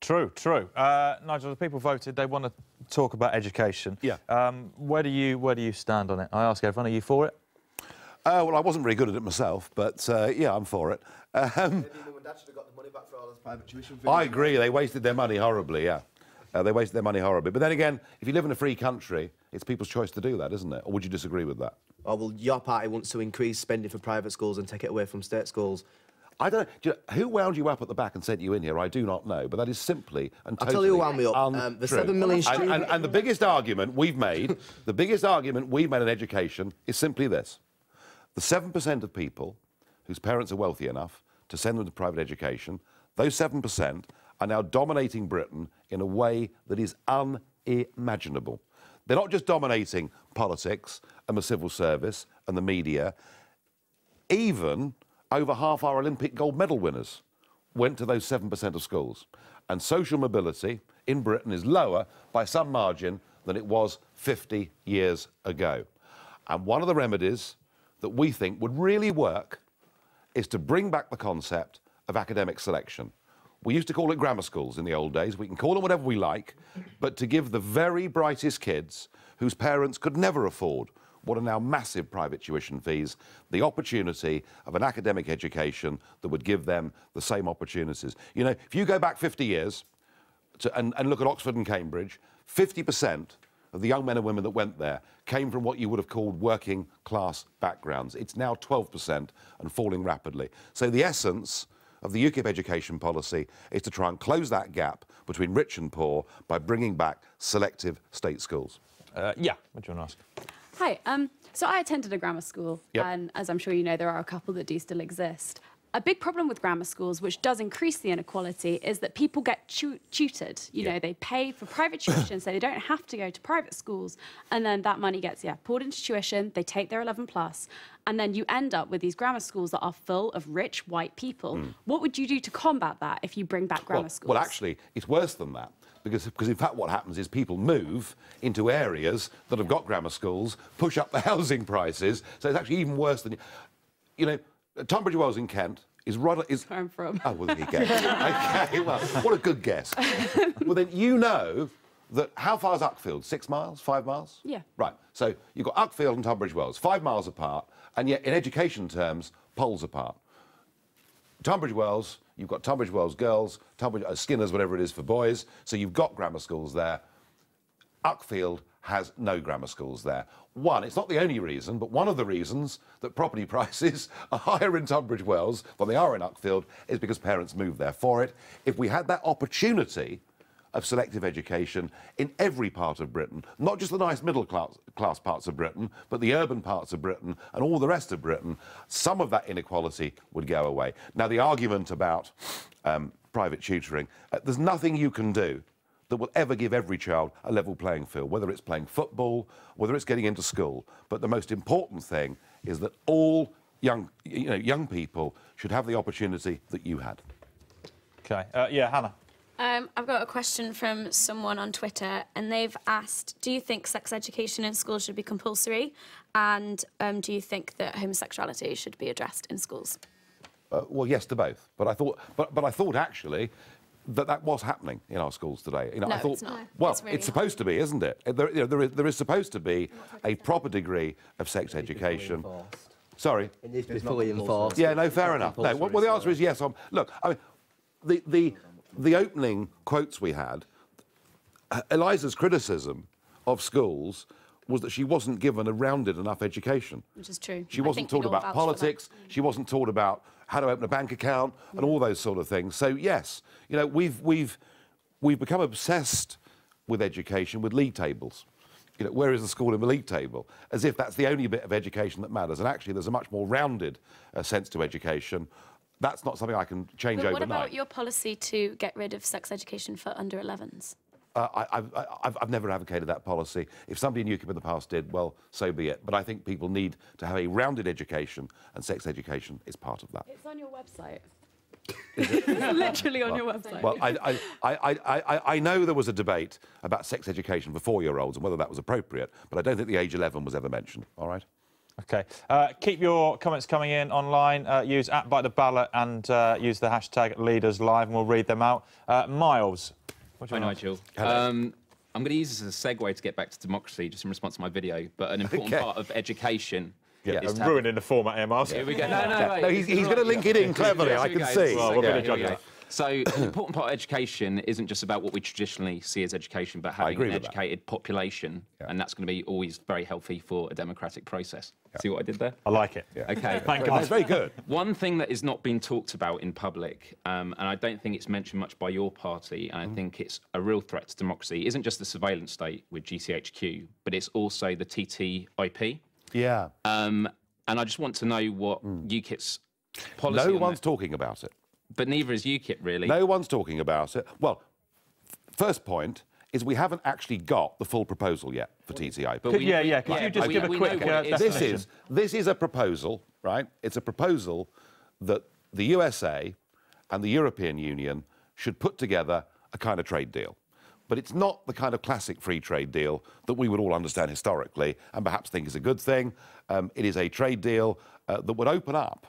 True, true. Nigel, the people voted. They want to talk about education. Yeah. Where do you stand on it? I ask everyone, are you for it? Well, I wasn't very good at it myself, but yeah, I'm for it. Maybe Mum and Dad should have got the money back for all those private tuition fees. I agree. They wasted their money horribly. Yeah, they wasted their money horribly. But then again, if you live in a free country, it's people's choice to do that, isn't it? Or would you disagree with that? Oh, well, your party wants to increase spending for private schools and take it away from state schools. I don't know, who wound you up at the back and sent you in here? I do not know, but that is simply and totally I'll tell you who wound me up. Untrue. The 7 million students... And the biggest argument we've made, the biggest argument we've made in education is simply this. The 7% of people whose parents are wealthy enough to send them to private education, those 7% are now dominating Britain in a way that is unimaginable. They're not just dominating politics and the civil service and the media. Even over half our Olympic gold medal winners went to those 7% of schools. And social mobility in Britain is lower by some margin than it was 50 years ago. And one of the remedies that we think would really work is to bring back the concept of academic selection. We used to call it grammar schools in the old days. We can call them whatever we like, but to give the very brightest kids whose parents could never afford what are now massive private tuition fees, the opportunity of an academic education that would give them the same opportunities. You know, if you go back 50 years and look at Oxford and Cambridge, 50% of the young men and women that went there came from what you would have called working class backgrounds. It's now 12% and falling rapidly. So the essence of the UKIP education policy is to try and close that gap between rich and poor by bringing back selective state schools. Yeah, what do you want to ask? Hi, so I attended a grammar school, Yep. and as I'm sure you know, there are a couple that do still exist. A big problem with grammar schools, which does increase the inequality, is that people get tutored. You know, they pay for private tuition, so they don't have to go to private schools, and then that money gets, poured into tuition, they take their 11+, and then you end up with these grammar schools that are full of rich white people. What would you do to combat that if you bring back grammar schools? Well, actually, it's worse than that. Because in fact what happens is people move into areas that have got grammar schools, push up the housing prices, so it's actually even worse than... You know, Tunbridge Wells in Kent is right... That's where I'm from. Oh, well, there you go. OK, well, what a good guess. Well, then you know that... How far is Uckfield? 6 miles? 5 miles? Yeah. Right, so you've got Uckfield and Tunbridge Wells, 5 miles apart, and yet in education terms, poles apart. Tunbridge Wells, you've got Tunbridge Wells girls, Skinners, whatever it is for boys, so you've got grammar schools there. Uckfield has no grammar schools there. One, it's not the only reason, but one of the reasons that property prices are higher in Tunbridge Wells than they are in Uckfield is because parents move there for it. If we had that opportunity of selective education in every part of Britain, not just the nice middle-class parts of Britain, but the urban parts of Britain and all the rest of Britain, some of that inequality would go away. Now, the argument about private tutoring, there's nothing you can do that will ever give every child a level playing field, whether it's playing football, whether it's getting into school. But the most important thing is that all young people should have the opportunity that you had. OK. Yeah, Hannah. I've got a question from someone on Twitter, and they've asked, do you think sex education in schools should be compulsory? And do you think that homosexuality should be addressed in schools? Well, yes to both. But I thought actually that was happening in our schools today. You know, No, I thought, it's not. well, It's really supposed to be, isn't it? There is supposed to be a proper degree of sex education. Sorry? It needs to be fully enforced. Yeah, no, fair enough. No, well, the answer is yes. Look, I mean, the opening quotes we had, Eliza's criticism of schools was that she wasn't given a rounded enough education. Which is true. She wasn't taught about politics, she wasn't taught about how to open a bank account and all those sort of things. So, yes, you know, we've become obsessed with education, with league tables. You know, where is the school in the league table? As if that's the only bit of education that matters. And actually, there's a much more rounded sense to education. That's not something I can change overnight. What about your policy to get rid of sex education for under 11s? I've never advocated that policy. If somebody in UKIP in the past did, well, so be it. But I think people need to have a rounded education, and sex education is part of that. It's on your website. It's literally on your website. Well, I know there was a debate about sex education for 4-year-olds and whether that was appropriate, but I don't think the age 11 was ever mentioned, all right? OK. Keep your comments coming in online. Use @BiteTheBallot and use the hashtag LeadersLive, and we'll read them out. Miles. Hi, Nigel. I'm going to use this as a segue to get back to democracy, just in response to my video. But an important part of education is I'm ruining the format here, Miles. Here we go. No, he's going to link it in cleverly, I can see. Well, we're going to judge it. So an important part of education isn't just about what we traditionally see as education, but having an educated population, and that's going to be always very healthy for a democratic process. See what I did there? I like it. OK. Thank you. That's very good. One thing that is not being talked about in public, and I don't think it's mentioned much by your party, and I think it's a real threat to democracy, isn't just the surveillance state with GCHQ, but it's also the TTIP. Yeah. And I just want to know what UKIP's policy No on one's that. talking about it. But neither is UKIP, really. No one's talking about it. Well, first point is we haven't actually got the full proposal yet for TTIP. But Could you just give a quick definition? This is a proposal, right? It's a proposal that the USA and the European Union should put together a kind of trade deal. But it's not the kind of classic free trade deal that we would all understand historically and perhaps think is a good thing. It is a trade deal that would open up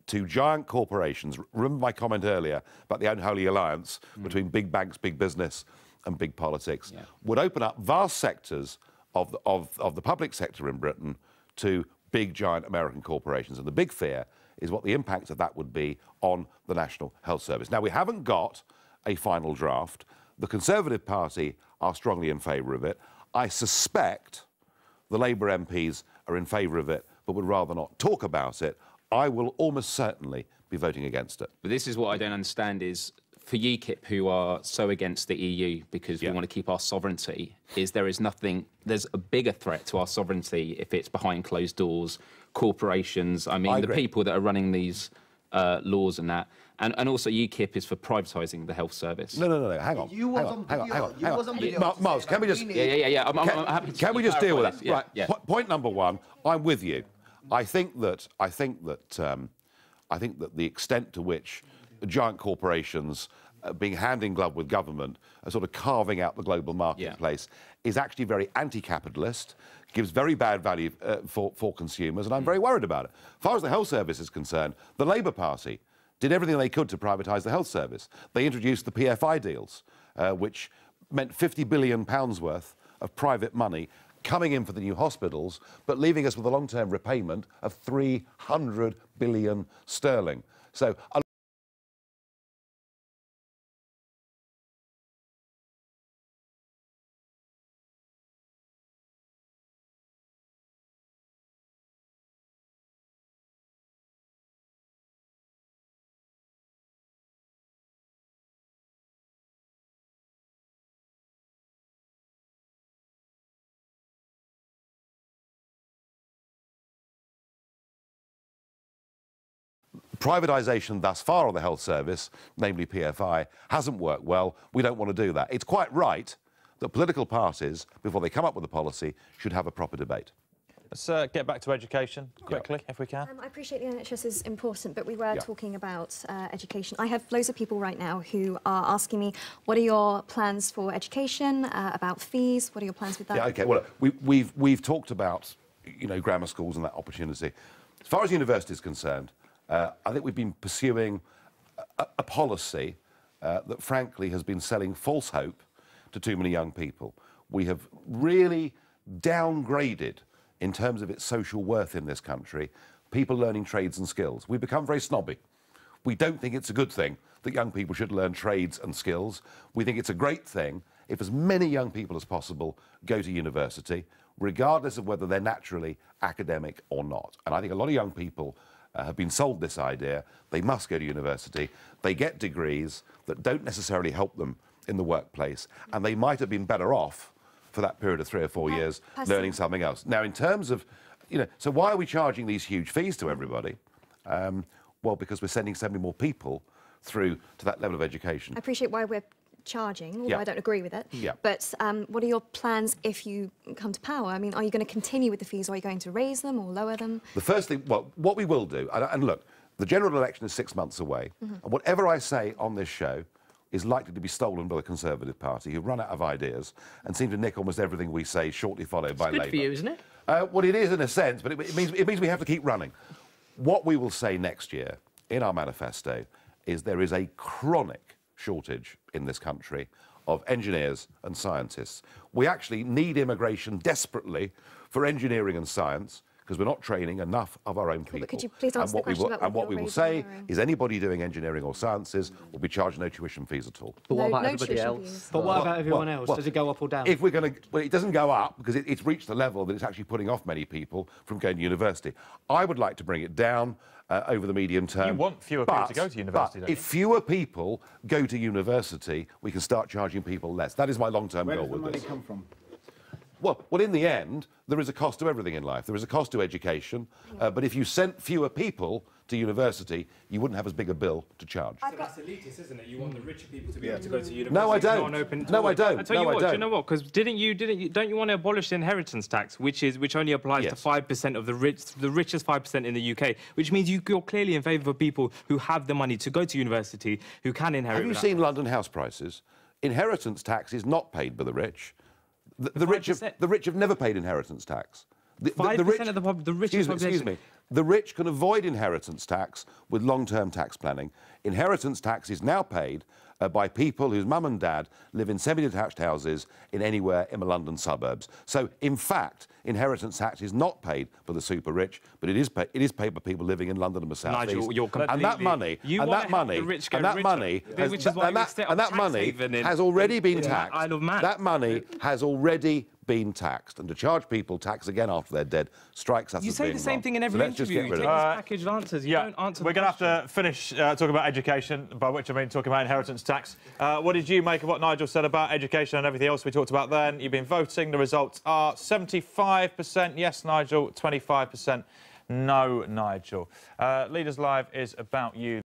to giant corporations. Remember my comment earlier about the unholy alliance between big banks, big business and big politics, would open up vast sectors of the public sector in Britain to big, giant American corporations. And the big fear is what the impact of that would be on the National Health Service. Now, we haven't got a final draft. The Conservative Party are strongly in favour of it. I suspect the Labour MPs are in favour of it, but would rather not talk about it. I will almost certainly be voting against it. But this is what I don't understand is, for UKIP, who are so against the EU because we want to keep our sovereignty, there's a bigger threat to our sovereignty if it's behind closed doors, corporations, the people that are running these laws and that. And also UKIP is for privatising the health service. No, hang on. You was on video. Miles, can we just... Yeah. I'm happy to Can we just deal with that? Yeah, Right. yeah. Point number one, I'm with you. I think that the extent to which giant corporations being hand in glove with government are sort of carving out the global marketplace is actually very anti-capitalist, gives very bad value for consumers, and I'm very worried about it. As far as the health service is concerned, the Labour Party did everything they could to privatise the health service. They introduced the PFI deals, which meant £50 billion worth of private money coming in for the new hospitals, but leaving us with a long-term repayment of 300 billion sterling. So privatisation thus far of the health service, namely PFI, hasn't worked well. We don't want to do that. It's quite right that political parties, before they come up with a policy, should have a proper debate. Let's get back to education quickly, if we can. I appreciate the NHS is important, but we were talking about education. I have loads of people right now who are asking me, what are your plans for education, about fees? What are your plans with that? Yeah, OK, well, we've talked about, grammar schools and that opportunity. As far as university is concerned, I think we've been pursuing a policy that, frankly, has been selling false hope to too many young people. We have really downgraded, in terms of its social worth in this country, people learning trades and skills. We've become very snobby. We don't think it's a good thing that young people should learn trades and skills. We think it's a great thing if as many young people as possible go to university, regardless of whether they're naturally academic or not. And I think a lot of young people have been sold this idea. They must go to university. They get degrees that don't necessarily help them in the workplace, and they might have been better off for that period of 3 or 4 years learning something else. Now, in terms of, so why are we charging these huge fees to everybody? Well, because we're sending so many more people through to that level of education. I appreciate why we're charging, although I don't agree with it. Yeah. But what are your plans if you come to power? I mean, are you going to continue with the fees, or are you going to raise them or lower them? The first thing, well, what we will do, and look, the general election is 6 months away, and whatever I say on this show is likely to be stolen by the Conservative Party, who've run out of ideas and seem to nick almost everything we say, shortly followed by Labour. Good for you, isn't it? Well, it is in a sense, but it means we have to keep running. What we will say next year in our manifesto is there is a chronic shortage in this country of engineers and scientists. We actually need immigration desperately for engineering and science, because we're not training enough of our own people. But could you please answer the question about what we will say is anybody doing engineering or sciences will be charged no tuition fees at all. But what about no everybody tuition else? fees. But what about everyone else? Does it go up or down? If we're going to... Well, it doesn't go up because it's reached a level that it's actually putting off many people from going to university. I would like to bring it down over the medium term. You want fewer people to go to university, don't you? If fewer people go to university, we can start charging people less. That is my long-term goal with this. Where does the money come from? Well, in the end, there is a cost to everything in life. There is a cost to education, but if you sent fewer people to university, you wouldn't have as big a bill to charge. So that's elitist, isn't it? You want the richer people to be able to go to university. No, I don't. No, I don't. I tell you what. Do you know what? Because don't you want to abolish the inheritance tax, which only applies to 5% of the richest 5% in the UK, which means you're clearly in favour of people who have the money to go to university, who can inherit. Have you seen London house prices? Inheritance tax is not paid by the rich. The rich have never paid inheritance tax. 5% of the richest population. Excuse me. The rich can avoid inheritance tax with long-term tax planning. Inheritance tax is now paid by people whose mum and dad live in semi-detached houses in anywhere in the London suburbs. So, in fact, inheritance tax is not paid by the super rich, but it is paid by people living in London and the South East. Nigel, you're completely... And that money has already been taxed. That money has already been taxed, and to charge people tax again after they're dead strikes us as being wrong. You say the same thing in every interview. You take these packaged answers. You don't answer. We're going to have to finish talking about education, by which I mean talking about inheritance tax. What did you make of what Nigel said about education and everything else we talked about then? You've been voting. The results are 75% yes, Nigel, 25% no, Nigel. Leaders Live is about you.